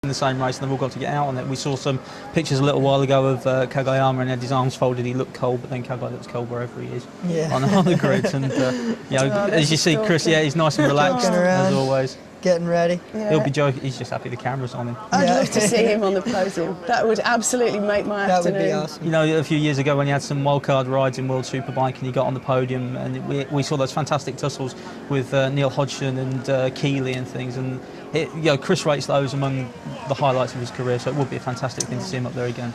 in the same race, and they've all got to get out on it. We saw some pictures a little while ago of Kagayama, and had his arms folded. He looked cold, but then Kagay looks cold wherever he is on the grid. And as you see, Chris, he's nice and relaxed as always. Getting ready. Yeah. He'll be joking. He's just happy the camera's on him. I'd love to see him on the podium. That would absolutely make my afternoon. That would be awesome. You know, a few years ago when he had some wildcard rides in World Superbike and he got on the podium, and we saw those fantastic tussles with Neil Hodgson and Keeley and things. And Chris rates those among the highlights of his career. So it would be a fantastic thing to see him up there again.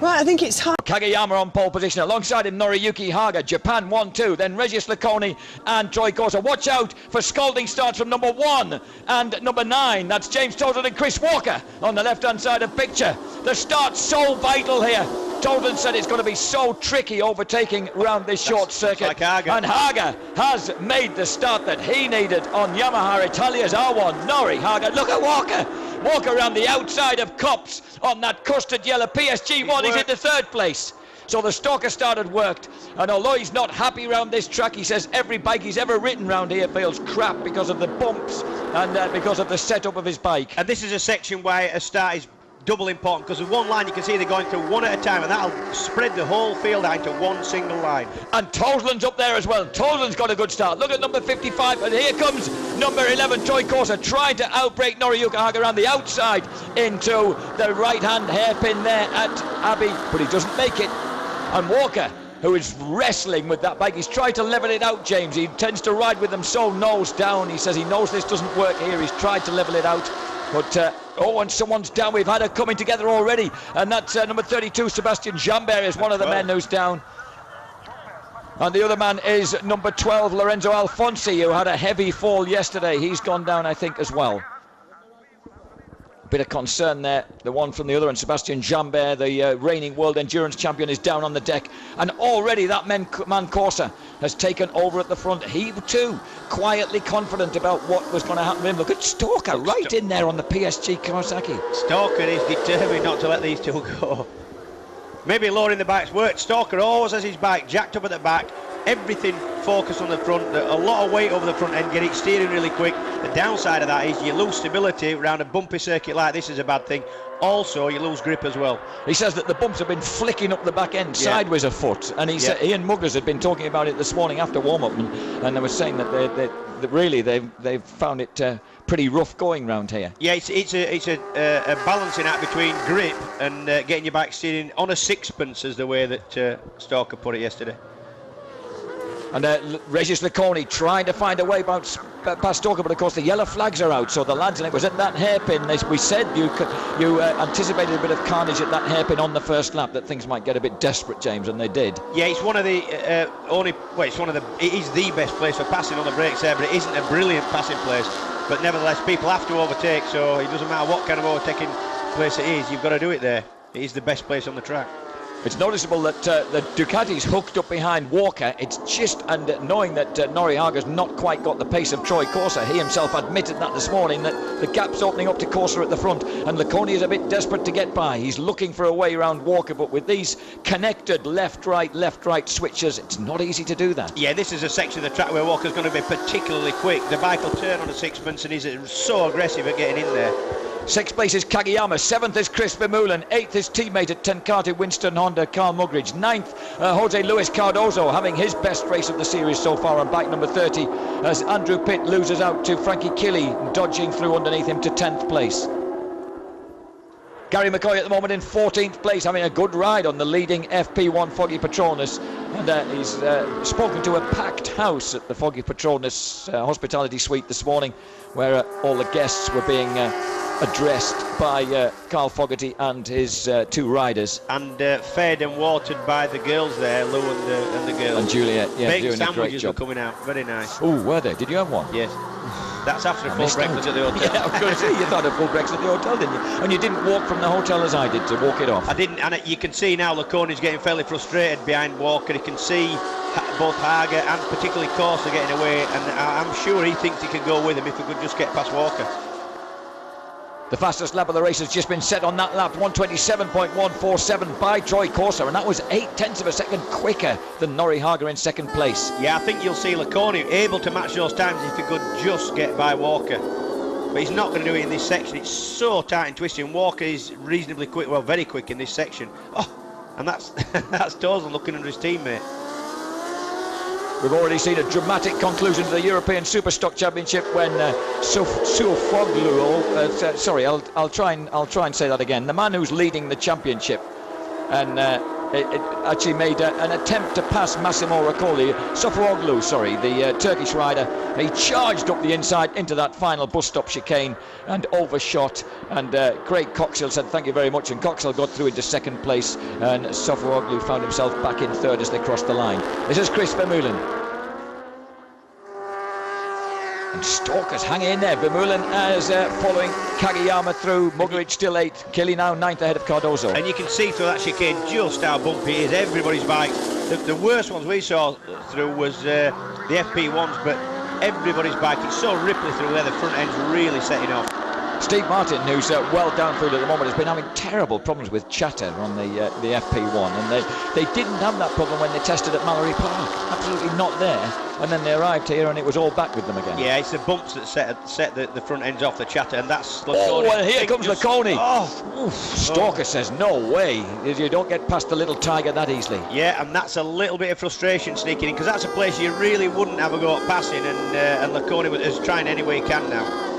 Well, I think it's hard. Kagayama on pole position. Alongside him, Noriyuki Haga. Japan 1-2. Then Regis Laconi and Troy Corser. Watch out for scalding starts from number 1 and number 9. That's James Totten and Chris Walker on the left-hand side of picture. The start's so vital here. Totten said it's going to be so tricky overtaking around this short circuit. Like Haga. And Haga has made the start that he needed on Yamaha Italia's R1. Nori Haga. Look at Walker. Walker around the outside of Copse on that custard yellow PSG1. He's in the 3rd place. So the stalker started worked, and although he's not happy around this track, he says every bike he's ever ridden round here feels crap because of the bumps and because of the setup of his bike. And this is a section where a start is double important, because with one line you can see they're going through one at a time, and that'll spread the whole field out into one single line. And Tosland's up there as well. Tosland's got a good start. Look at number 55, and here comes number 11, Troy Corser, trying to outbrake Noriyuki Haga around the outside into the right-hand hairpin there at Abbey, but he doesn't make it. And Walker, who is wrestling with that bike, he's tried to level it out, James. He tends to ride with them so nose down. He says he knows this doesn't work here. He's tried to level it out, but and someone's down. We've had it coming together already, and that's number 32, Sebastian Jambert, is one of the men who's down. And the other man is number 12, Lorenzo Alfonsi, who had a heavy fall yesterday. He's gone down, I think, as well. Bit of concern there, the one from the other end. Sebastian Jambert, the reigning world endurance champion, is down on the deck, and already that man Corser has taken over at the front. He too quietly confident about what was going to happen to him. Look at Stalker right in there on the PSG Kawasaki. Stalker is determined not to let these two go. Maybe lowering the bike's worked. Stalker always has his bike jacked up at the back, everything focused on the front, a lot of weight over the front end, get it steering really quick. The downside of that is you lose stability around a bumpy circuit like this is a bad thing. Also, you lose grip as well. He says that the bumps have been flicking up the back end sideways a foot, and he said Ian Muggers had been talking about it this morning after warm-up, and they were saying that they've found it pretty rough going round here. Yeah, it's a balancing act between grip and getting your bike steering on a sixpence, is the way that Stalker put it yesterday. And Regis Laconi trying to find a way past Stalker, but of course the yellow flags are out, so the lads, and it was at that hairpin, as we said, you anticipated a bit of carnage at that hairpin on the first lap, that things might get a bit desperate, James, and they did. Yeah, it's one of the it is the best place for passing on the brakes there, but it isn't a brilliant passing place. But nevertheless, people have to overtake, so it doesn't matter what kind of overtaking place it is, you've got to do it there. It is the best place on the track. It's noticeable that the Ducati's hooked up behind Walker. It's just, and knowing that Nori Haga's not quite got the pace of Troy Corser, he himself admitted that this morning, that the gap's opening up to Corser at the front, and Laconi is a bit desperate to get by. He's looking for a way around Walker, but with these connected left-right switches, it's not easy to do that. Yeah, this is a section of the track where Walker's going to be particularly quick. The bike will turn on a sixpence, and he's so aggressive at getting in there. 6th place is Kagayama, 7th is Chris Vermeulen, 8th is teammate at Tenkate Winston Honda, Carl Mugridge, 9th Jose Luis Cardozo, having his best race of the series so far on bike number 30, as Andrew Pitt loses out to Frankie Killy, dodging through underneath him to 10th place. Gary McCoy at the moment in 14th place, having a good ride on the leading FP1 Foggy Patronus, and he's spoken to a packed house at the Foggy Patronus hospitality suite this morning, where all the guests were being addressed by Carl Fogarty and his 2 riders. And fed and watered by the girls there, Lou and the girls. And Juliet, Baked doing a great sandwiches job. were coming out, very nice. Oh, were they? Did you have one? Yes. That's after a full breakfast at the hotel. Yeah, I was going to say, you thought a full breakfast at the hotel, didn't you? And you didn't walk from the hotel as I did to walk it off. I didn't, and you can see now Laconi's getting fairly frustrated behind Walker. He can see both Haga and particularly Corser getting away, and I'm sure he thinks he can go with him if he could just get past Walker. The fastest lap of the race has just been set on that lap, 1:27.147 by Troy Corser, and that was 0.8 of a second quicker than Nori Haga in 2nd place. Yeah, I think you'll see Laconi able to match those times if he could just get by Walker. but he's not going to do it in this section. It's so tight and twisty, and Walker is reasonably quick, well, very quick in this section. Oh, and that's that's Tozen looking under his teammate. We've already seen a dramatic conclusion to the European Superstock Championship when Soufoglu, sorry, I'll try and say that again. The man who's leading the championship, and it actually made an attempt to pass Massimo Raccoli, Soufoglu, sorry, the Turkish rider. He charged up the inside into that final bus stop chicane and overshot. And Craig Coxhill said thank you very much, and Coxhill got through into second place, and Soufoglu found himself back in third as they crossed the line. This is Chris Vermeulen. And Stalker's hanging in there. Vermeulen is following Kageyama through. Muggeridge still 8th. Killy now 9th ahead of Cardozo. And you can see through that chicane just how bumpy it is. Everybody's bikes. The worst ones we saw through was the FP1s, but everybody's bike, it's so ripply through there, the front end's really setting off. Steve Martin, who's well down through at the moment, has been having terrible problems with chatter on the FP1, and they didn't have that problem when they tested at Mallory Park. Absolutely not there. And then they arrived here and it was all back with them again. Yeah, it's the bumps that set the front ends off the chatter, and that's... Oh, well, here comes Laconi. Oh. Stalker says, no way. You don't get past the little tiger that easily. Yeah, and that's a little bit of frustration sneaking in, because that's a place you really wouldn't have a go at passing, and Laconi is trying any way he can now.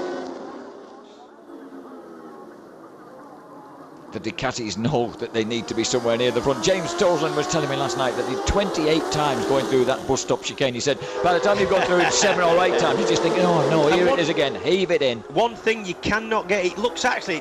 The Ducatis know that they need to be somewhere near the front. James Toseland was telling me last night that he'd 28 times going through that bus stop chicane. He said, by the time you've gone through it 7 or 8 times, you're just thinking, oh no, here it is again, heave it in. One thing you cannot get, it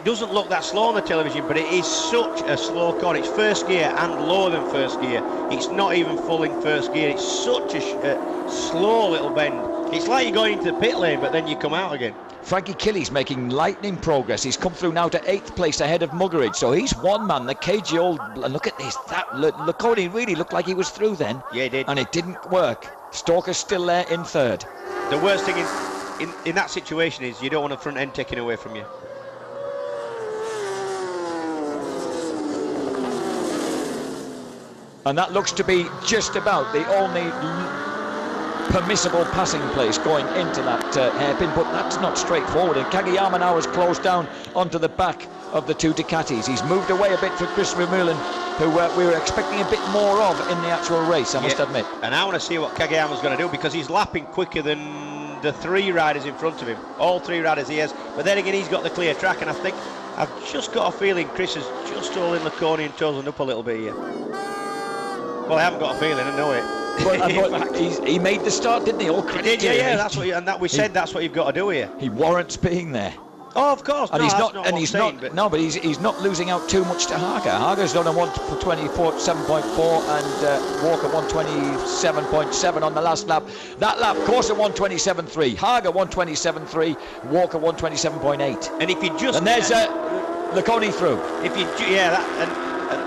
doesn't look that slow on the television, but it is such a slow car. It's first gear and lower than first gear. It's not even full in first gear. It's such a slow little bend. It's like you're going into the pit lane, but then you come out again. Frankie Killy's making lightning progress. He's come through now to 8th place ahead of Muggeridge, so he's one man, the cagey old... And look at this, that Laconi really looked like he was through then. Yeah, he did. And it didn't work. Stalker's still there in 3rd. The worst thing in that situation is you don't want a front end taken away from you. And that looks to be just about the only permissible passing place going into that hairpin, but that's not straightforward. And Kageyama now has closed down onto the back of the two Ducatis. He's moved away a bit from Chris Vermeulen, who we were expecting a bit more of in the actual race, I must admit. And I want to see what Kageyama's going to do, because he's lapping quicker than the 3 riders in front of him. All 3 riders he has. But then again, he's got the clear track, and I think I've just got a feeling Chris has just holding Laconi and Toseland up a little bit here. Well, I haven't got a feeling, I know it. But he made the start, didn't he? All credit. He did, yeah. That's what we said. That's what you've got to do here. He warrants being there. Oh, of course. And no, he's not. not And he's not. But he's not losing out too much to Haga. Haga's done a 1:24.7.4 and Walker 1:27.7 on the last lap. That lap, Corsa 1:27.3, Haga 1:27.3, Walker 1:27.8. And if you just and there's Laconi through. If you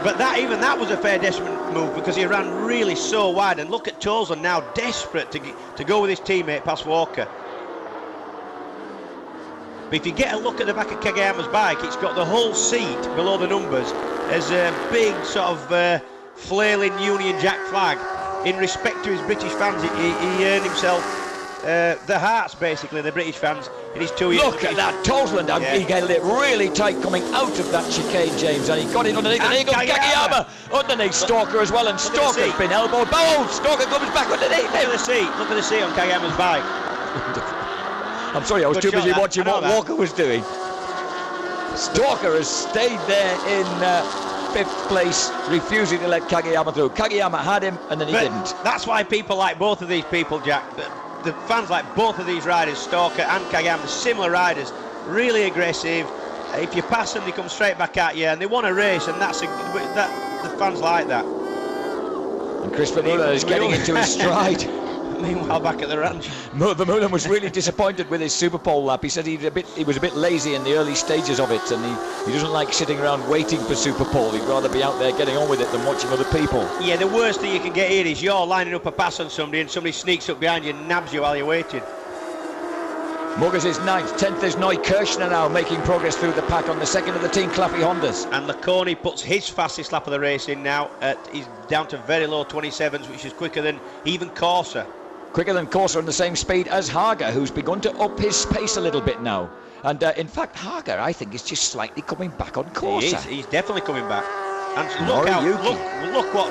but that was a fair detriment move, because he ran really so wide. And look at Toseland now, desperate to go with his teammate past Walker. But if you get a look at the back of Kageyama's bike, it's got the whole seat below the numbers as a big sort of flailing Union Jack flag. In respect to his British fans, he earned himself the hearts, basically, the British fans in his 2 years. Look at that, Toseland, he got it really tight coming out of that chicane, James, and he got it underneath, and here goes Kageyama underneath Stalker as well, and Stalker's been elbowed. Oh, Stalker comes back underneath him. Look at the seat on Kageyama's bike. I'm sorry, I was too busy watching what Walker was doing. Stalker has stayed there in 5th place, refusing to let Kageyama through. Kageyama had him, and then he didn't. That's why people like both of these people, Jack. The fans like both of these riders, Stalker and Kageyama, similar riders, really aggressive. If you pass them, they come straight back at you, and they want to race, and the fans like that. And Chris Vermeulen is getting into his stride. Meanwhile, back at the ranch, Vermeulen was really disappointed with his Superpole lap. He said he was a bit lazy in the early stages of it, and he doesn't like sitting around waiting for Superpole. He'd rather be out there getting on with it than watching other people. Yeah, the worst thing you can get here is you're lining up a pass on somebody, and somebody sneaks up behind you and nabs you while you're waiting. Muggers is 9th, 10th is Noy Kirchner now, making progress through the pack on the second of the Team Claffey Hondas. And Laconi puts his fastest lap of the race in now. He's down to very low 27s, which is quicker than even Corsa. Quicker than Corsa on the same speed as Haga, who's begun to up his pace a little bit now. And in fact, Hager, I think, is just slightly coming back on course. He is. He's definitely coming back. And Noriyuki. look what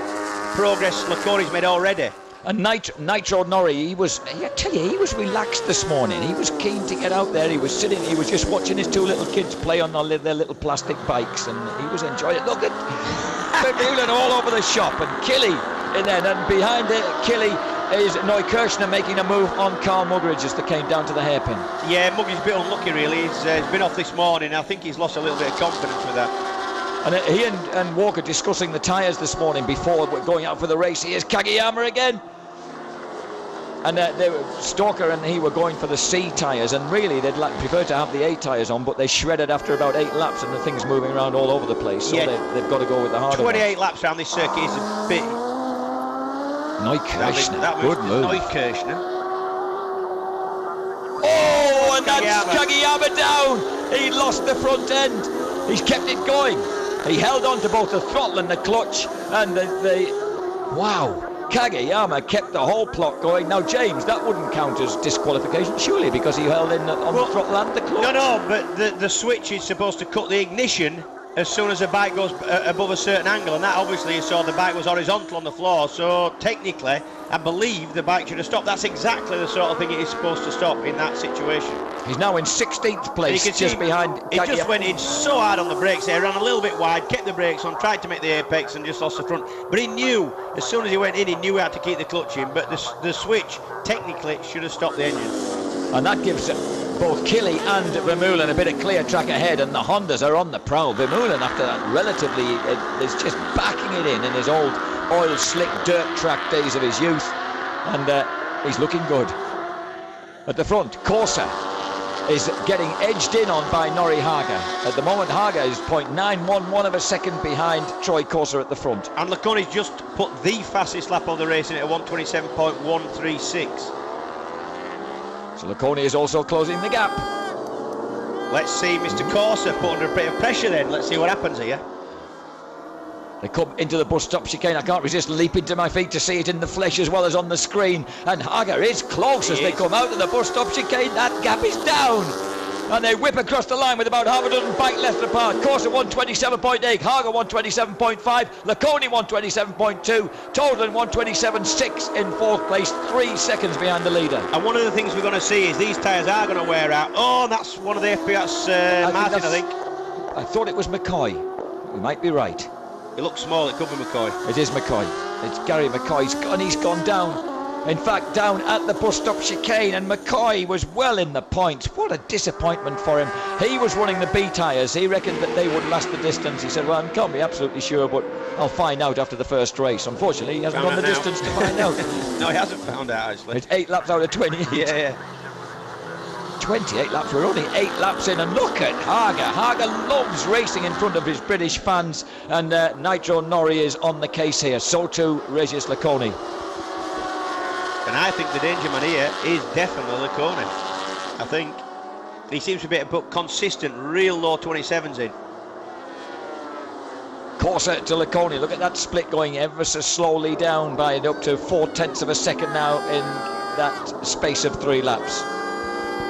progress Laconi's made already. And Nitro Norrie, I tell you, he was relaxed this morning. He was keen to get out there. He was just watching his 2 little kids play on their little plastic bikes, and he was enjoying it. Look at Vermeulen all over the shop, and Killy in there, and behind Killy is Neukirchner making a move on Carl Muggeridge as they came down to the hairpin. Yeah, Muggy's a bit unlucky really. He's been off this morning. I think he's lost a little bit of confidence with that. And he and Walker discussing the tyres this morning before going out for the race. Here's Kageyama again. And Stalker and he were going for the C tyres, and really they'd prefer to have the A tyres on, but they shredded after about 8 laps, and the thing's moving around all over the place. So they've got to go with the harder 28 laps around this circuit is a bit. Neukirchner, good move. Neukirchner. Oh, and that's Kageyama down. He lost the front end. He's kept it going. He held on to both the throttle and the clutch, and wow. Kageyama kept the whole plot going. Now, James, that wouldn't count as disqualification, surely, because he held in on the throttle and the clutch. No, but the switch is supposed to cut the ignition as soon as the bike goes above a certain angle, and that obviously you saw the bike was horizontal on the floor, so technically I believe the bike should have stopped. That's exactly the sort of thing it is supposed to stop in that situation. He's now in 16th place, just behind He Kageyama. just went in so hard on the brakes there, ran a little bit wide, kept the brakes on, tried to make the apex and just lost the front. But he knew, as soon as he went in, he knew he had to keep the clutch in, but the switch technically should have stopped the engine. And that gives both Killy and Vermeulen a bit of clear track ahead, and the Hondas are on the prowl. Vermeulen, after that, relatively is just backing it in his old oil slick dirt track days of his youth, and he's looking good. At the front, Corsa is getting edged in on by Norrie Hager. At the moment, Hager is 0.911 of a second behind Troy Corsa at the front. And Laconi's just put the fastest lap of the race in at 1:27.136. So Laconi is also closing the gap. Let's see Mr. Corsa put under a bit of pressure then. Let's see what happens here. They come into the bus stop chicane. I can't resist leaping to my feet to see it in the flesh as well as on the screen. And Hager is close as they come out of the bus stop chicane. That gap is down. And they whip across the line with about half a dozen bike left apart. Corsa 127.8, Hager 127.5, Laconi 127.2, Toldland 127.6 in 4th place, 3 seconds behind the leader. And one of the things we're going to see is these tyres are going to wear out. Oh, that's one of the FPS Martin, I think. I thought it was McCoy. We might be right. It looks small, it could be McCoy. It is McCoy. It's Gary McCoy, and he's gone down. In fact, down at the bus stop chicane, and McCoy was well in the points. What a disappointment for him. He was running the B tyres. He reckoned that they would last the distance. He said, well, I can't be absolutely sure, but I'll find out after the first race. Unfortunately, he hasn't run the distance to find out. No, he hasn't found out, actually. It's 8 laps out of 28. Yeah. 28 laps, we're only 8 laps in, and look at Hager. Hager loves racing in front of his British fans, and Nitro Norrie is on the case here. So too Regis Laconi. And I think the danger man here is definitely Laconi. I think he seems to be able to put consistent, real low 27s in. Corsa to Laconi. Look at that split going ever so slowly down by up to 0.4 of a second now in that space of 3 laps.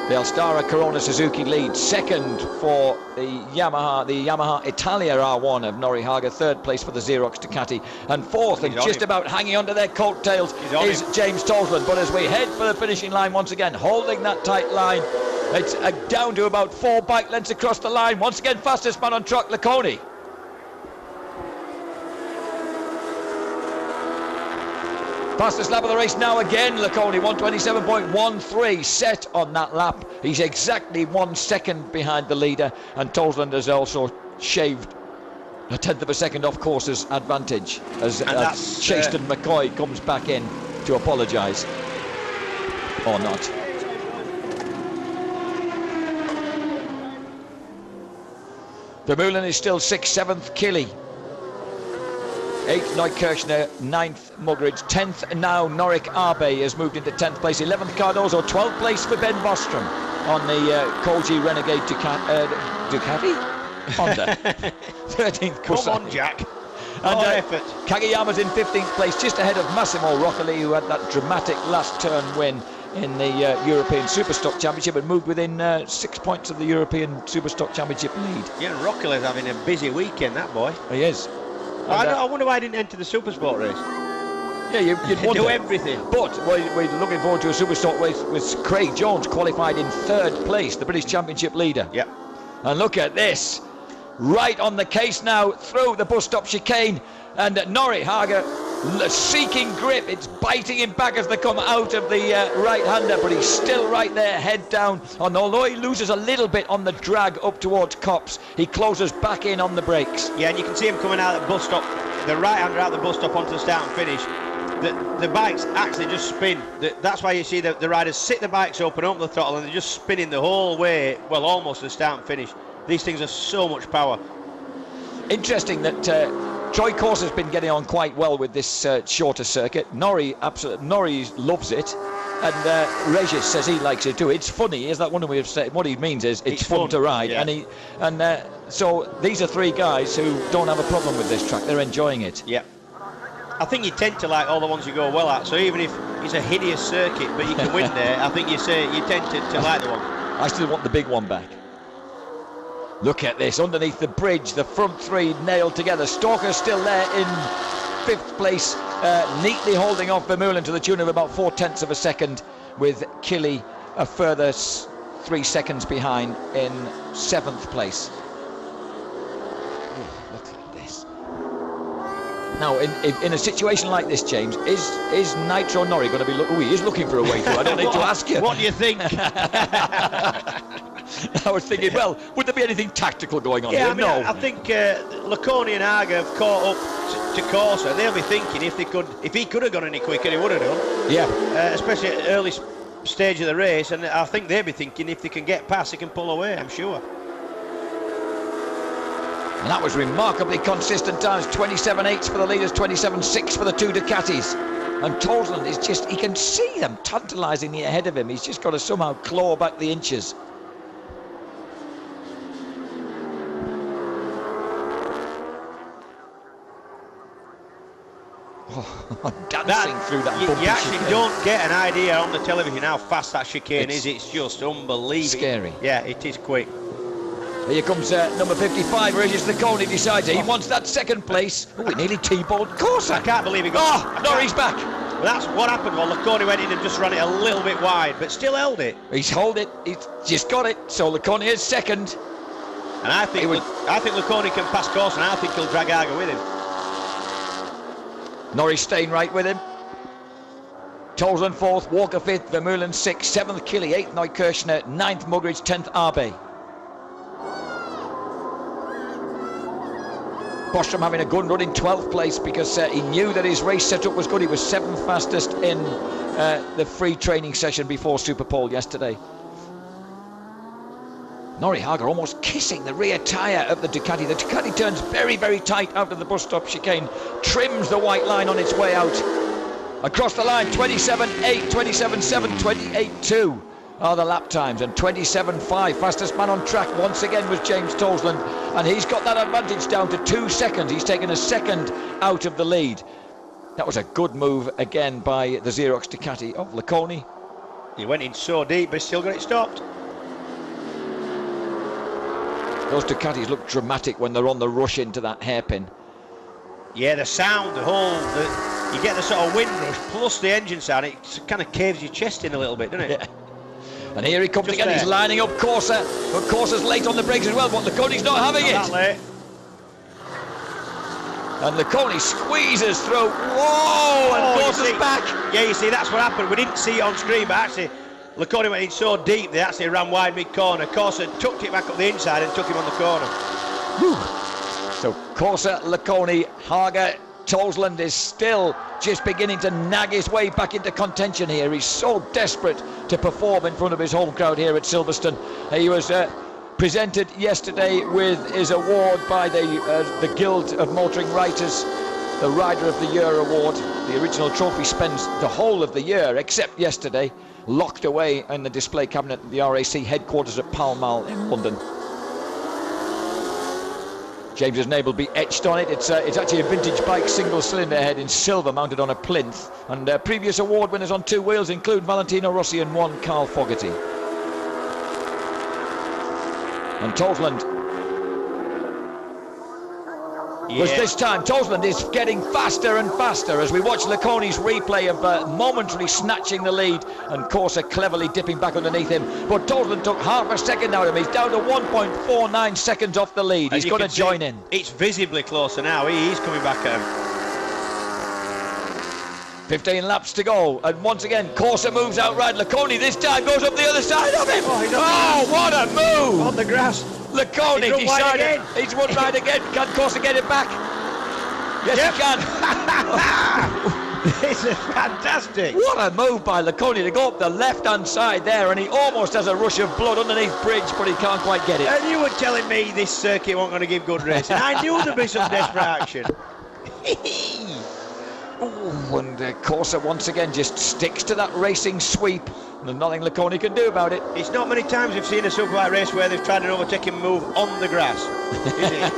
The Alstara Corona Suzuki leads. Second for the Yamaha Italia R1 of Norrie Hager. 3rd place for the Xerox Ducati. And 4th, and just about hanging onto their coattails, is James Toldland. But as we head for the finishing line once again, holding that tight line, it's down to about 4 bike lengths across the line. Once again, fastest man on track, Laconi. Fastest lap of the race now again, Laconi, 127.13 set on that lap. He's exactly 1 second behind the leader, and Toldland has also shaved 1/10 of a second off Corsa's advantage as Chaston McCoy comes back in to apologise. Or not. Vermeulen is still 6th, 7th, Killy. 8th, Neukirchner, 9th, Muggeridge, 10th now, Norik Arbe has moved into 10th place, 11th, Cardozo, 12th place for Ben Bostrom on the Koji Renegade Ducati? Honda. 13th, Kusai. Come on, Jack. And effort. Kageyama's in 15th place, just ahead of Massimo Roccoli, who had that dramatic last turn win in the European Superstock Championship and moved within 6 points of the European Superstock Championship lead. Yeah, and Rockley's having a busy weekend, that boy. He is. I wonder why he didn't enter the Supersport race. Yeah, you'd wonder. Do everything. But we're looking forward to a Superstock race with Craig Jones qualified in 3rd place, the British Championship leader. Yep. And look at this. Right on the case now through the bus stop chicane, and Norrie Hager seeking grip. It's biting him back as they come out of the right-hander, but he's still right there, head down. And although he loses a little bit on the drag up towards Copse, he closes back in on the brakes. Yeah, and you can see him coming out of the bus stop, the right-hander out the bus stop onto the start and finish. The bikes actually just spin. That's why you see the riders sit the bikes up and open the throttle, and they're just spinning the whole way, well, almost to the start and finish. These things are so much power. Interesting that Troy Corse has been getting on quite well with this shorter circuit. Norrie loves it, and Regis says he likes it too. It's funny, is that one way of saying what he means is it's fun to ride, yeah. So these are 3 guys who don't have a problem with this track. They're enjoying it. Yeah. I think you tend to like all the ones you go well at. So even if it's a hideous circuit, but you can win there, I think you tend to like the one. I still want the big one back. Look at this, underneath the bridge, the front 3 nailed together. Stalker's still there in 5th place, neatly holding off Vermeulen to the tune of about 0.4 of a second, with Killy a further 3 seconds behind in 7th place. Look at this. Now, in a situation like this, James, is Nitro Norrie going to be he is looking for a way through. I don't need to ask you. What do you think? I was thinking, well, would there be anything tactical going on here? I mean, no. I think Laconi and Hager have caught up to Corsa. They'll be thinking if he could have gone any quicker, he would have done. Yeah. Especially at the early stage of the race, and I think they'll be thinking if they can get past, they can pull away, I'm sure. And that was remarkably consistent times. 27.8 for the leaders, 27.6 for the 2 Ducatis. And Toseland is just, he can see them tantalisingly ahead of him. He's just got to somehow claw back the inches. Dancing through that bumpy you actually chicane. don't get an idea on the television how fast that chicane is. It's just unbelievable. Scary. Yeah, it is quick. Here comes number 55, Regis Laconi decides he wants that 2nd place. Oh, he nearly T-balled Corsa. I can't believe he got Norrie's back. Well, that's what happened. Well, Laconi went in and just ran it a little bit wide, but still held it. He's held it. He's just got it. So Laconi is 2nd. And I think Laconi can pass Corsa, and I think he'll drag Hager with him. Norrie staying right with him. Toseland 4th, Walker 5th, Vermeulen 6th, 7th Killy, 8th Neukirchner, 9th Mugridge, 10th Arbe. Bostrom having a good run in 12th place because he knew that his race setup was good. He was 7th fastest in the free training session before Superpole yesterday. Norrie Hager almost kissing the rear tyre of the Ducati. The Ducati turns very, very tight out of the bus stop chicane, trims the white line on its way out. Across the line, 27.8, 27.7, 28.2 are the lap times, and 27.5. Fastest man on track once again was James Toseland, and he's got that advantage down to 2 seconds. He's taken a second out of the lead. That was a good move again by the Xerox Ducati of Laconi. He went in so deep, but still got it stopped. Those Ducatis look dramatic when they're on the rush into that hairpin. Yeah, the sound, you get the sort of wind rush plus the engine sound. It kind of caves your chest in a little bit, doesn't it? Yeah. And here he comes again. He's lining up Corsa, but Corsa's late on the brakes as well. But Laconi's not having it. Not that late. And Laconi squeezes through. Whoa! And Corsa's back. Yeah, you see, that's what happened. We didn't see it on screen, but actually, Laconi went in so deep they actually ran wide mid-corner. Corsa tucked it back up the inside and took him on the corner. Whew. So Corsa, Laconi, Hager, Toseland is still just beginning to nag his way back into contention here. He's so desperate to perform in front of his home crowd here at Silverstone. He was presented yesterday with his award by the Guild of Motoring Writers, the Rider of the Year award. The original trophy spends the whole of the year, except yesterday, locked away in the display cabinet at the RAC headquarters at Pall Mall in London. James's name will be etched on it. It's actually a vintage bike, single cylinder head in silver, mounted on a plinth. And previous award winners on 2 wheels include Valentino Rossi and 1 Carl Fogarty. And Toseland was this time. Toseland is getting faster and faster as we watch Laconi's replay of momentarily snatching the lead and Corsa cleverly dipping back underneath him. But Toseland took half a second out of him. He's down to 1.49 seconds off the lead. He's going to join in. It's visibly closer now. He's coming back at him. 15 laps to go, and once again Corsa moves outright. Laconi this time goes up the other side of him. Oh, what a move! On the grass. Laconi decided he's run right again. Can Corsa get it back? Yes, he can. This is fantastic. What a move by Laconi to go up the left-hand side there, and he almost has a rush of blood underneath bridge, but he can't quite get it. And you were telling me this circuit wasn't going to give good racing. I knew there'd be some desperate action. Oh, and Corsa once again just sticks to that racing sweep. There's nothing Laconi can do about it. It's not many times we've seen a Superbike race where they've tried an overtaking move on the grass, is it?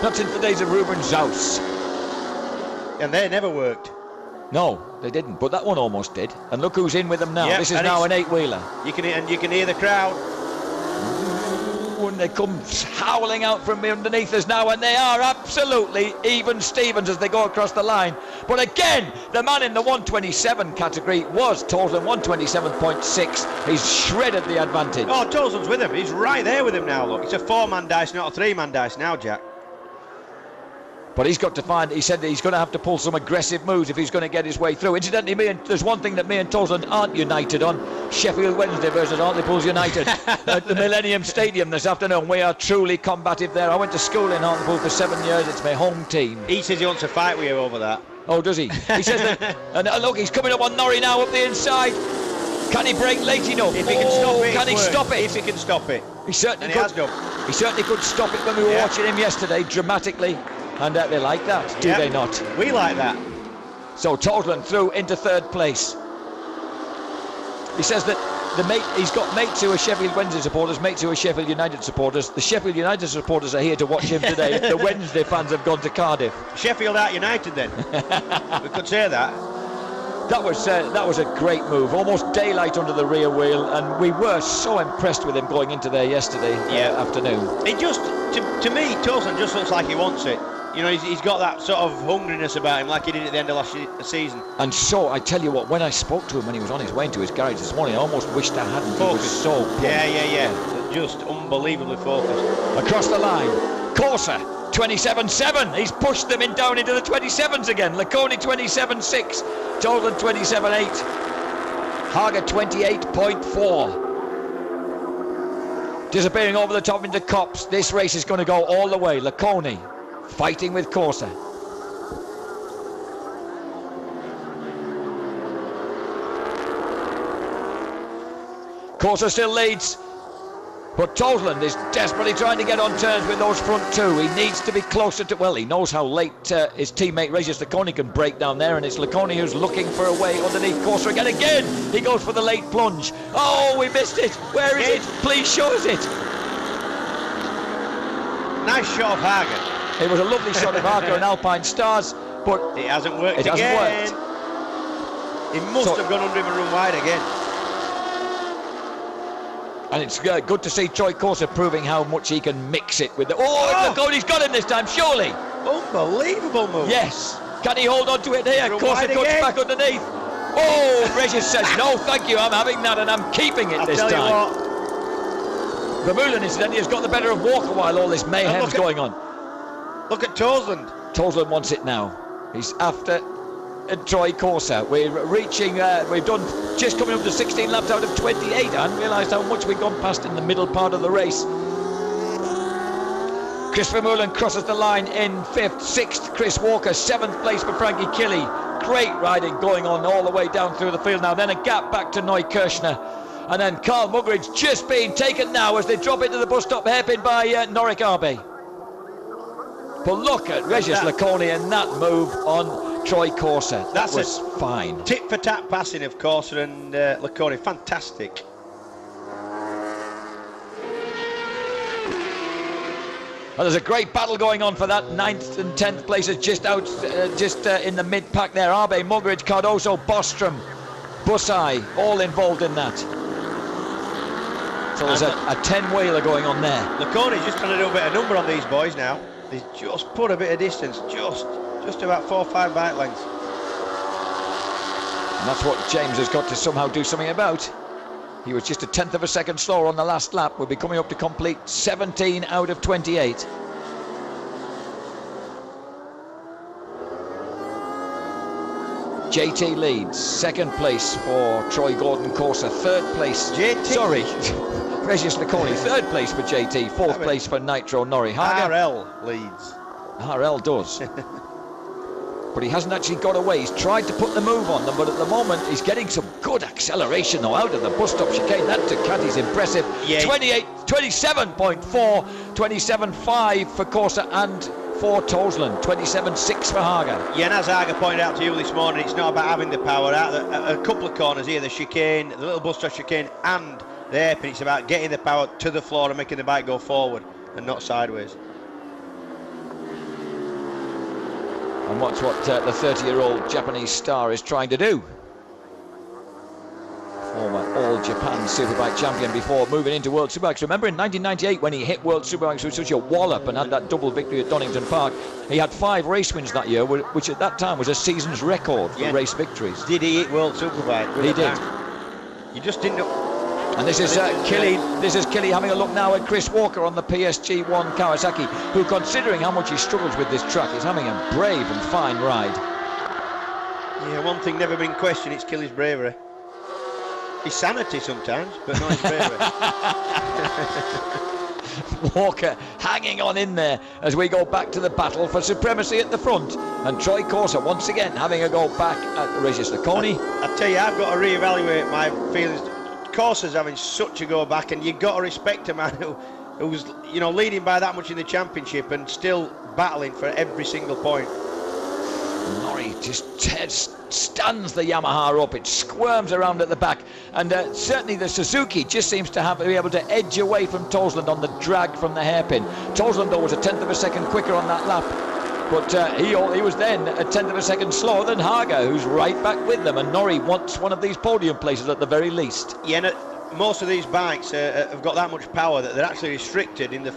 Not since the days of Ruben Zaus. And they never worked. No, they didn't, but that one almost did. And look who's in with them now. Yep, this is now an 8-wheeler. You can hear the crowd. And they come howling out from underneath us now, and they are absolutely even Stevens as they go across the line. But again, the man in the 127 category was Toseland, 127.6. He's shredded the advantage. Oh, Toseland's with him. He's right there with him now, look. It's a 4-man dice, not a 3-man dice now, Jack. But he's got to find, he said that he's going to have to pull some aggressive moves if he's going to get his way through. Incidentally, there's one thing that me and Toseland aren't united on. Sheffield Wednesday versus Hartlepool United at the Millennium Stadium this afternoon. We are truly combative there. I went to school in Hartlepool for 7 years. It's my home team. He says he wants to fight with you over that. Oh, does he? He says that. And look, he's coming up on Norrie now up the inside. Can he brake late enough? If he can stop it, can he stop it? If he can stop it. He certainly and could. He has done. He certainly could stop it when we were watching him yesterday, dramatically. And they like that, do they not? We like that. So Toseland through into 3rd place. He says that he's got mates who are Sheffield Wednesday supporters, mates who are Sheffield United supporters. The Sheffield United supporters are here to watch him today. The Wednesday fans have gone to Cardiff. Sheffield out United then. We could say that. That was a great move, almost daylight under the rear wheel, and we were so impressed with him going into there yesterday afternoon. It just, to me, Toseland just looks like he wants it. You know, he's got that sort of hungriness about him like he did at the end of last season. And so, I tell you what, when I spoke to him when he was on his way into his garage this morning, I almost wished I hadn't. Focused. He was so pumped. Yeah. Just unbelievably focused. Across the line, Corsa, 27.7. He's pushed them down into the 27s again. Laconi, 27.6. Toseland, 27.8. Haga, 28.4. Disappearing over the top into Copse. This race is going to go all the way. Laconi fighting with Corsa. Corsa still leads, but Toseland is desperately trying to get on terms with those front 2. He needs to be closer to, well, he knows how late his teammate Regis Laconi can break down there, and it's Laconi who's looking for a way underneath Corsa again. He goes for the late plunge. Oh, we missed it. Where is it? Please show us it. Nice shot of Haga. It was a lovely shot of Haga and Alpine Stars, but it hasn't worked again. He must have gone under him and run wide again. And it's good to see Troy Corsa proving how much he can mix it with the... Oh, Laconi's got him this time, surely. Unbelievable move. Yes. Can he hold on to it here? Corsa cuts back underneath. Oh, Regis says, no, thank you, I'm having that and I'm keeping it this time. I'll tell you what. Vermeulen, incidentally, has got the better of Walker while all this mayhem's going on. Look at Toseland. Toseland wants it now. He's after Troy Corsa. We're reaching, we've done just coming up to 16 laps out of 28. I hadn't realised how much we'd gone past in the middle part of the race. Chris Vermeulen crosses the line in 5th, 6th Chris Walker, 7th place for Frankie Killy. Great riding going on all the way down through the field now. Then a gap back to Noy Kirshner. And then Carl Muggeridge just being taken now as they drop into the bus stop, hairpin by Norick Arbe. But look at Regis Laconi and that move on Troy Corsa. That was fine. Tit for tat passing of Corsa and Laconi. Fantastic. Well, there's a great battle going on for that 9th and 10th places just out, in the mid-pack there. Arbe, Muggeridge, Cardoso, Bostrom, Bussai, all involved in that. So there's a 10-wheeler going on there. Laconi's just trying to do a bit of number on these boys now. He's just put a bit of distance, just about 4 or 5 bike lengths. And that's what James has got to somehow do something about. He was just a 10th of a second slower on the last lap. We'll be coming up to complete 17 out of 28. JT leads. 2nd place for Troy Gordon Corser. 3rd place. JT. Sorry. Regis Laconi. 3rd place for JT. 4th place for Nitro Norrie. RL leads. RL does. But he hasn't actually got away. He's tried to put the move on them, but at the moment he's getting some good acceleration though out of the bus stop chicane. That Ducati's impressive. Yeah. 27.4, 27.5 for Corsa and for Tosland, 27.6 for Hager. Yeah, and as Hager pointed out to you this morning, it's not about having the power out. A couple of corners here, the chicane, the little bus stop chicane and the hairpin, it's about getting the power to the floor and making the bike go forward and not sideways. And watch what the 30-year-old Japanese star is trying to do. Former All-Japan Superbike champion before moving into World Superbikes. Remember in 1998 when he hit World Superbikes with such a wallop and had that double victory at Donington Park, he had 5 race wins that year, which at that time was a season's record for race victories. Did he hit World Superbike? He did. You just didn't know. And this is Killy. This is Killy having a look now at Chris Walker on the PSG1 Kawasaki, who, considering how much he struggles with this track, is having a brave and fine ride. Yeah, one thing never been questioned, it's Killy's bravery. His sanity sometimes, but not his bravery. Walker hanging on in there as we go back to the battle for supremacy at the front. And Troy Corser once again having a go back at Regis Laconi. I tell you, I've got to reevaluate my feelings. Corser's having such a go back, and you've got to respect a man who's leading by that much in the championship and still battling for every single point. Norrie just stands the Yamaha up. It squirms around at the back, and certainly the Suzuki just seems to be able to edge away from Tosland on the drag from the hairpin. Tosland though was a 10th of a second quicker on that lap, but he was then a 10th of a second slower than Hager, who's right back with them, and Norrie wants one of these podium places at the very least. Yeah, most of these bikes have got that much power that they're actually restricted in the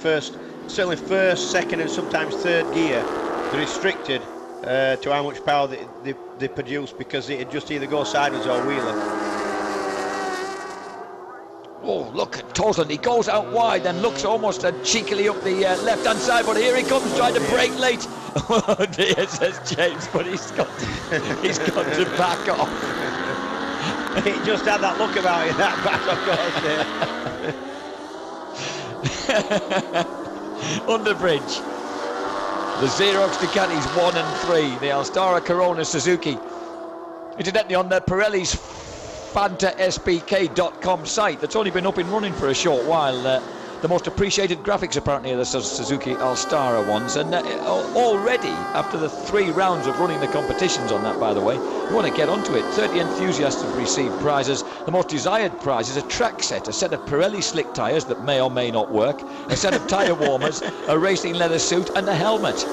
certainly first, second and sometimes third gear. They're restricted to how much power they produce, because it just either go sideways or wheeler. Oh, look at Tosland. He goes out wide, then looks almost cheekily up the left-hand side, but here he comes trying to brake late. Oh dear, says James, but he's got to back off. He just had that look about it, that back, of course. Underbridge. The Xerox Ducatis 1 and 3, the Alstara Corona Suzuki. Incidentally, on the Pirelli's FantaSPK.com site, that's only been up and running for a short while. The most appreciated graphics apparently are the Suzuki Alstara ones, and already after the 3 rounds of running the competitions on that, by the way, you want to get onto it. 30 enthusiasts have received prizes. The most desired prize is a track set, a set of Pirelli slick tyres that may or may not work, a set of tyre warmers, a racing leather suit and a helmet.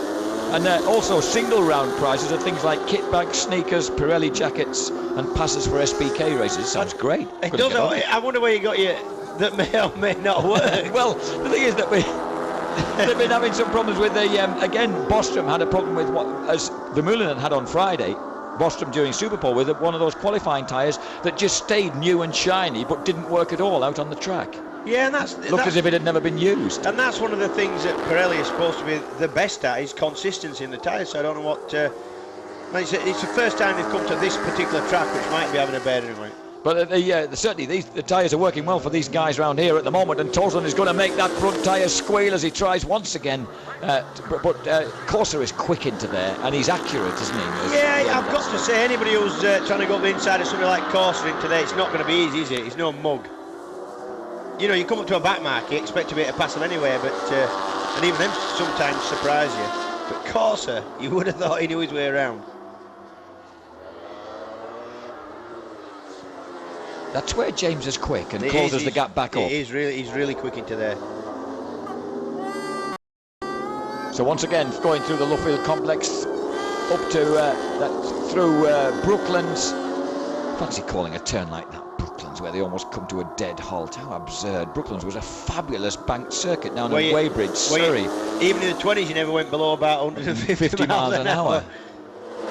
And also single round prizes are things like kit bags, sneakers, Pirelli jackets and passes for SPK races. Sounds great. It does. I wonder where you got your that may or may not work. Well, the thing is that they've been having some problems with the again, Bostrom had a problem with what, as Vermeulen had on Friday, Bostrom during Superpole, with one of those qualifying tyres that just stayed new and shiny but didn't work at all out on the track. Yeah, and looked as if it had never been used. And that's one of the things that Pirelli is supposed to be the best at, is consistency in the tyres. So I don't know what. It's the first time they've come to this particular track, which might be having a bearing on it. But certainly the tyres are working well for these guys around here at the moment, and Tosland is going to make that front tyre squeal as he tries once again. But Corser is quick into there, and he's accurate, isn't he? Yeah, I've got to say, anybody who's trying to go up the inside of somebody like Corser into there, it's not going to be easy, is it? He's no mug. You know, you come up to a back mark, you expect to be able to pass them anywhere, but and even them sometimes surprise you. But Corser, you would have thought he knew his way around. That's where James is quick and closes the gap back up. He's really quick into there. So once again, going through the Luffield complex, up to through Brooklands. Fancy calling a turn like that Brooklands, where they almost come to a dead halt. How absurd. Brooklands was a fabulous banked circuit down in Weybridge, Surrey. Even in the 20s, you never went below about 150 miles an hour.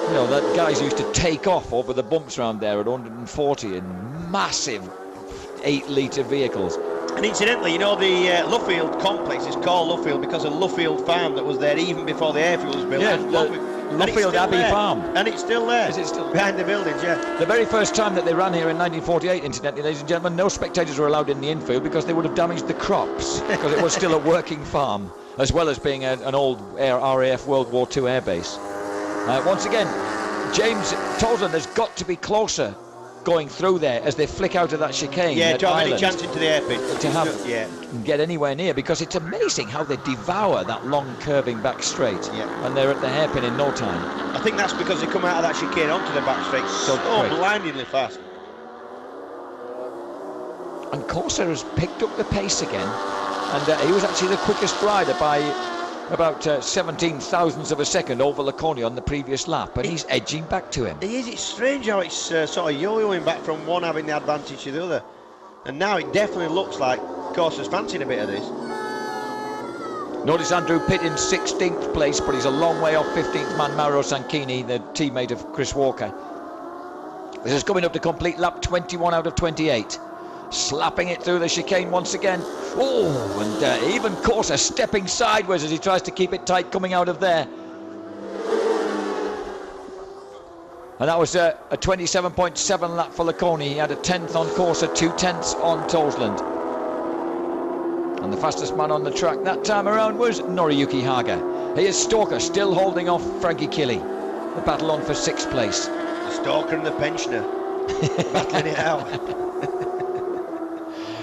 You know, that guys used to take off over the bumps around there at 140 in massive 8-litre vehicles. And incidentally, you know, the Luffield complex is called Luffield because of Luffield Farm that was there even before the airfield was built. Yeah, Luffield Abbey Farm. And it's still there. Is it still behind the buildings? Yeah. The very first time that they ran here in 1948, incidentally, ladies and gentlemen, no spectators were allowed in the infield because they would have damaged the crops, because it was still a working farm, as well as being an old RAF World War II airbase. Once again, James Toseland has got to be closer going through there as they flick out of that chicane. Yeah, to have any Island, chance into the airpin. To get anywhere near, because it's amazing how they devour that long curving back straight. Yeah. And they're at the hairpin in no time. I think that's because they come out of that chicane onto the back straight so blindingly fast. And Corsa has picked up the pace again, and he was actually the quickest rider by about 17 thousandths of a second over Laconia on the previous lap, and he's edging back to him. It's strange how it's sort of yo-yoing back from one having the advantage to the other, and now it definitely looks like Corsa's fancying a bit of this. Notice Andrew Pitt in 16th place, but he's a long way off 15th man Mauro Sanchini, the teammate of Chris Walker. This is coming up to complete lap 21 out of 28. Slapping it through the chicane once again. Oh, and even Corsa stepping sideways as he tries to keep it tight coming out of there. And that was a 27.7 lap for Laconi. He had a 10th on Corsa, 2 tenths on Toseland. And the fastest man on the track that time around was Noriyuki Haga. Here's Stalker still holding off Frankie Killy. The battle on for 6th place. The Stalker and the pensioner battling it out.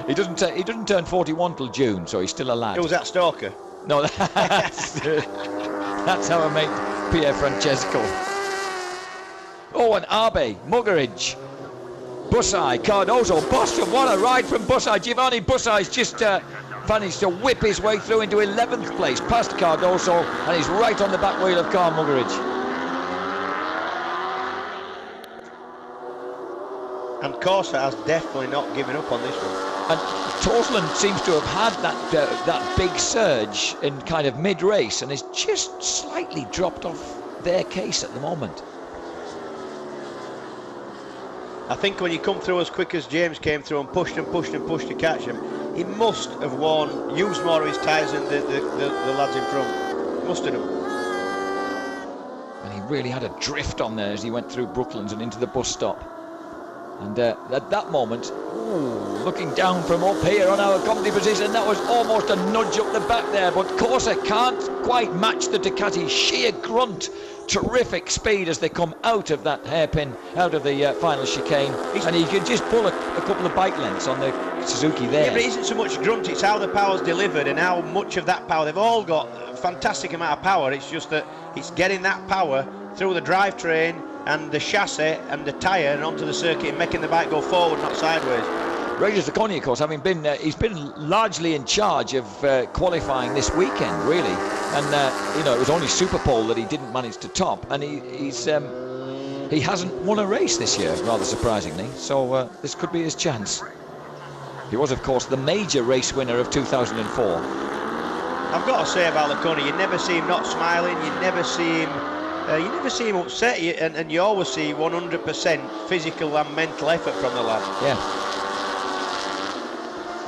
He doesn't turn 41 till June, so he's still a lad. It was that Stalker. No, that's our mate Pierre Francesco. Oh, and Arbe, Muggeridge, Bussai, Cardozo, Boston. What a ride from Bussai. Giovanni Bussai's just managed to whip his way through into 11th place, past Cardozo, and he's right on the back wheel of Carl Muggeridge. And Corsa has definitely not given up on this one. And Toseland seems to have had that big surge in kind of mid-race and has just slightly dropped off their case at the moment. I think when you come through as quick as James came through and pushed and pushed and pushed to catch him, he must have used more of his tyres than the lads in front. Must have done. And he really had a drift on there as he went through Brooklands and into the bus stop. And at that moment, looking down from up here on our comedy position, that was almost a nudge up the back there, but Corsa can't quite match the Ducati's sheer grunt. Terrific speed as they come out of that hairpin, out of the final chicane, and he can just pull a couple of bike lengths on the Suzuki there. Yeah, but it isn't so much grunt, it's how the power's delivered and how much of that power. They've all got a fantastic amount of power, it's just that it's getting that power through the drivetrain and the chassis and the tyre and onto the circuit and making the bike go forward, not sideways. Regis Laconi, of course, having been, he's been largely in charge of qualifying this weekend, really. And, you know, it was only Superpole that he didn't manage to top. And he hasn't won a race this year, rather surprisingly. So this could be his chance. He was, of course, the major race winner of 2004. I've got to say about Laconi, you never see him not smiling, you never see him upset, and you always see 100% physical and mental effort from the lad. Yeah.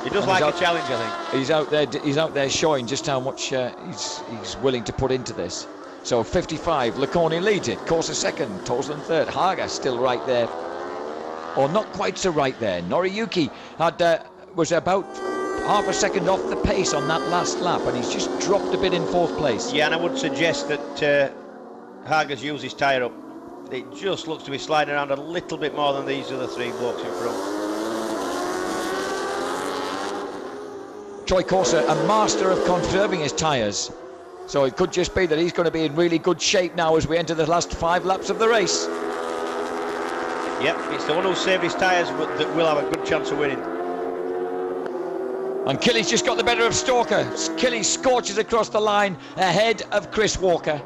He does like a challenge, I think. He's out there showing just how much he's willing to put into this. So 55, Laconi leads it. Corsa second, Toseland third. Haga still right there, or not quite so right there. Noriyuki was about half a second off the pace on that last lap, and he's just dropped a bit in 4th place. Yeah, and I would suggest that Haga's used his tyre up. It just looks to be sliding around a little bit more than these other 3 blokes in front. Troy Corsa, a master of conserving his tyres. So it could just be that he's going to be in really good shape now as we enter the last 5 laps of the race. Yep, it's the one who'll save his tyres that will have a good chance of winning. And Killy's just got the better of Stalker. Killy scorches across the line ahead of Chris Walker.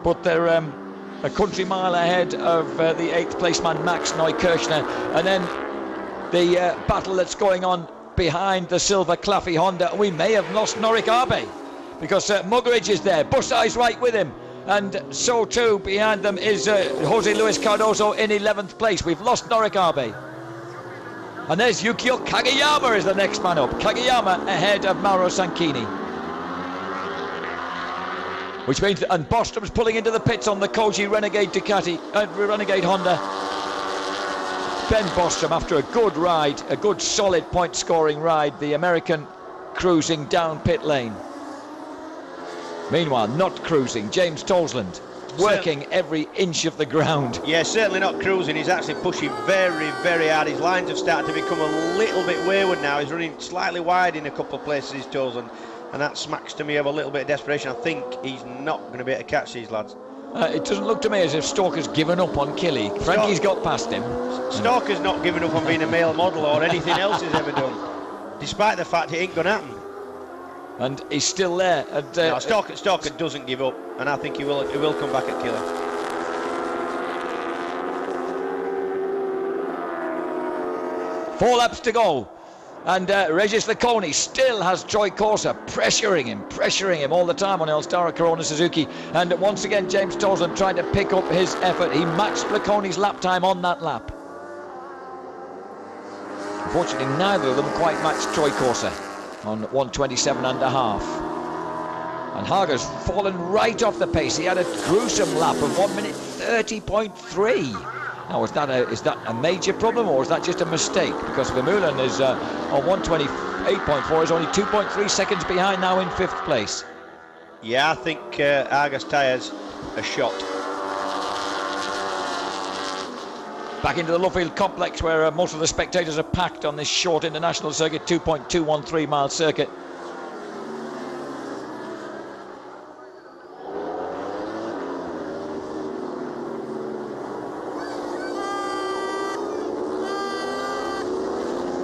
But they're a country mile ahead of the 8th place man Max Neukirchner. And then the battle that's going on behind the silver Claffey Honda. We may have lost Norik Arbe because Muggeridge is there. Bussai's right with him. And so too behind them is Jose Luis Cardoso in 11th place. We've lost Norik Arbe. And there's Yukio Kageyama is the next man up. Kageyama ahead of Mauro Sanchini. Which means, and Bostrom's pulling into the pits on the Koji Renegade Ducati, Renegade Honda. Ben Bostrom, after a good ride, a good solid point scoring ride, the American cruising down pit lane. Meanwhile, not cruising, James Toseland, working every inch of the ground. Yeah, certainly not cruising. He's actually pushing very, very hard. His lines have started to become a little bit wayward now. He's running slightly wide in a couple of places, his Toseland, and that smacks to me of a little bit of desperation. I think he's not going to be able to catch these lads. It doesn't look to me as if Stalker's given up on Killy. Frankie's got past him. Stalker's not given up on being a male model or anything else he's ever done, despite the fact it ain't going to happen. And he's still there. And, no, Stalker doesn't give up, and I think he will come back at Killer. 4 laps to go. And Regis Lecconi still has Troy Corsa pressuring him all the time on All-Star Corona Suzuki. And once again, James Toseland tried to pick up his effort. He matched Lecconi's lap time on that lap. Unfortunately, neither of them quite matched Troy Corsa on 1:27.5. And Hager's fallen right off the pace. He had a gruesome lap of 1:30.3. Now, is that a major problem, or is that just a mistake? Because Vermeulen is on 1:28.4, is only 2.3 seconds behind now in 5th place. Yeah, I think Argus tyres are shot. Back into the Luffield complex where most of the spectators are packed on this short international circuit, 2.213 mile circuit.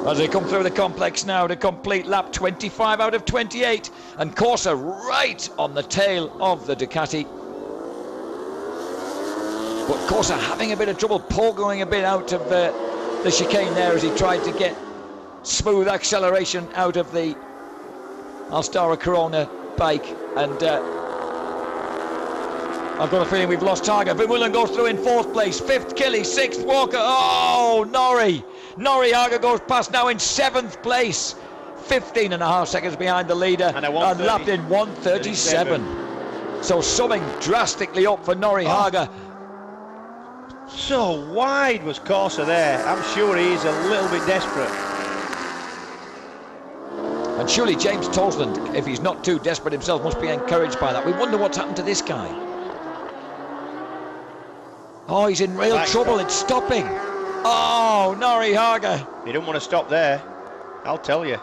As they come through the complex now to complete lap 25 out of 28, and Corsa right on the tail of the Ducati. But Corsa having a bit of trouble pogoing a bit out of the chicane there as he tried to get smooth acceleration out of the Alstara Corona bike. And I've got a feeling we've lost Targa. Vermeulen goes through in 4th place, 5th Killy, 6th Walker. Oh, Norrie Haga goes past now in 7th place, 15.5 seconds behind the leader, and lapped in 1:37. So something drastically up for Norrie Haga. So wide was Corsa there. I'm sure he's a little bit desperate. And surely James Toseland, if he's not too desperate himself, must be encouraged by that. We wonder what's happened to this guy. Oh, he's in real trouble. It's stopping. Oh, Norrie Haga. He don't want to stop there, I'll tell you.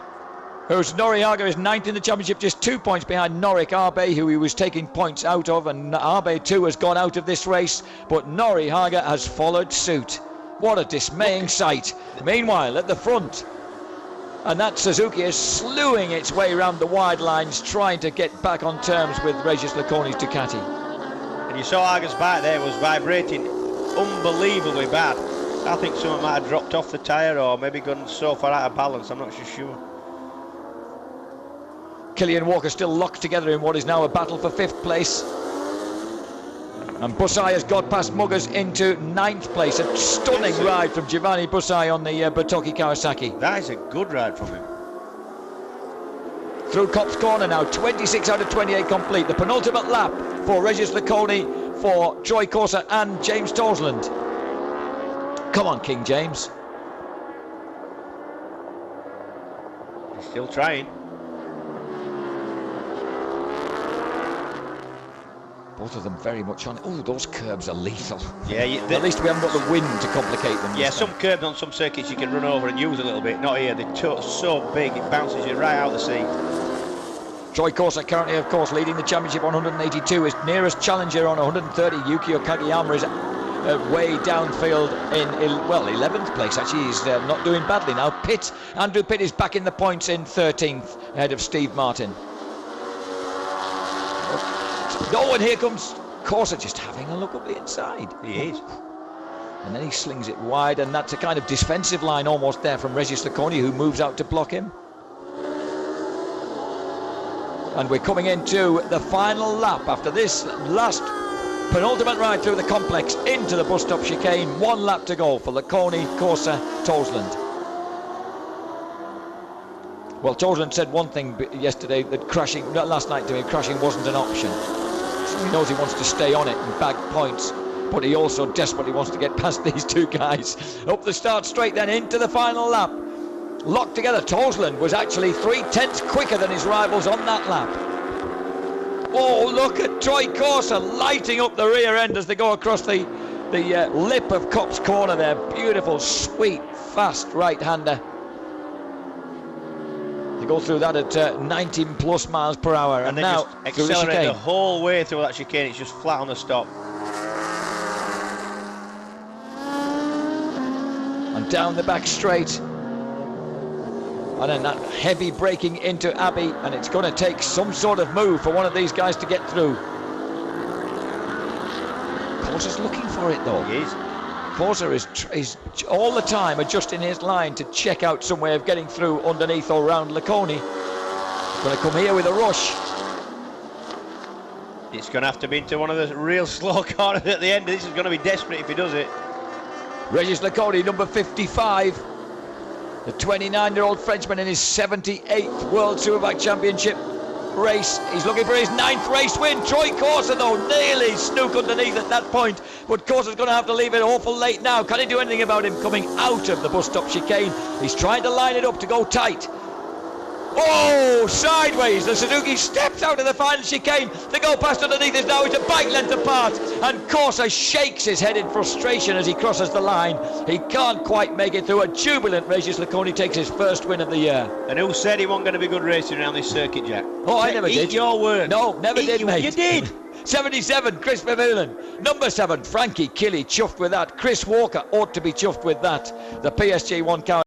Norrie Haga is 9th in the championship, just 2 points behind Norik Arbe, who he was taking points out of, and Arbe too has gone out of this race, but Norrie Haga has followed suit. What a dismaying sight. Meanwhile, at the front, and that Suzuki is slewing its way around the wide lines, trying to get back on terms with Regis Lecconi's Ducati. And you saw Haga's bike there was vibrating unbelievably bad. I think someone might have dropped off the tyre or maybe gone so far out of balance, I'm not so sure. Killian Walker still locked together in what is now a battle for 5th place. And Bussai has got past Muggers into 9th place. A stunning ride from Giovanni Bussai on the Bertocchi Kawasaki. That is a good ride from him. Through Copse Corner now, 26 out of 28 complete. The penultimate lap for Regis Lecconi, for Troy Corsa and James Toseland. Come on, King James. He's still trying. Both of them very much on. Oh, those curbs are lethal. Yeah, at least we haven't got the wind to complicate them. Yeah, some curbs on some circuits you can run over and use a little bit. Not here, they're so big it bounces you right out of the seat. Troy Corsa currently, of course, leading the championship on 182. His nearest challenger on 130, Yukio Kageyama, is way downfield in 11th place. Actually, he's not doing badly now. Andrew Pitt is back in the points in 13th ahead of Steve Martin. No, and here comes Corser just having a look up the inside. He is. And then he slings it wide, and that's a kind of defensive line almost there from Regis Laconi, who moves out to block him. And we're coming into the final lap after this last penultimate ride through the complex into the bus stop chicane. 1 lap to go for Laconi, Corser, Toseland. Well, Toseland said one thing yesterday, that last night to him, crashing wasn't an option. So he knows he wants to stay on it and bag points, but he also desperately wants to get past these two guys. Up the start straight then into the final lap. Locked together. Toseland was actually 3/10 quicker than his rivals on that lap. Oh, look at Troy Corser lighting up the rear end as they go across the lip of Copse Corner there. Beautiful, sweet, fast right-hander. They go through that at 19 plus miles per hour, and they now just accelerate the whole way through that chicane. It's just flat on the stop. And down the back straight. And then that heavy braking into Abbey, and it's going to take some sort of move for one of these guys to get through. Corser's looking for it though. He is. Corser is all the time adjusting his line to check out some way of getting through underneath or round Laconi. Going to come here with a rush. It's going to have to be into one of the real slow corners at the end. This is going to be desperate if he does it. Regis Laconi, number 55. The 29-year-old Frenchman in his 78th World Superbike Championship race. He's looking for his 9th race win. Troy Corser, though, nearly snook underneath at that point. But Corser's going to have to leave it awful late now. Can he do anything about him coming out of the bus stop chicane? He's trying to line it up to go tight. Oh, sideways. The Suzuki steps out of the final chicane. The go past underneath is now it's a bike length apart. And Corser shakes his head in frustration as he crosses the line. He can't quite make it through. A jubilant Regis Laconi takes his first win of the year. And who said he wasn't going to be good racing around this circuit, Jack? Oh, I never did. Eat your word. No, never did, mate. You did. 77, Chris Vermeulen. Number 7, Frankie Killy, chuffed with that. Chris Walker ought to be chuffed with that. The PSG 1 car.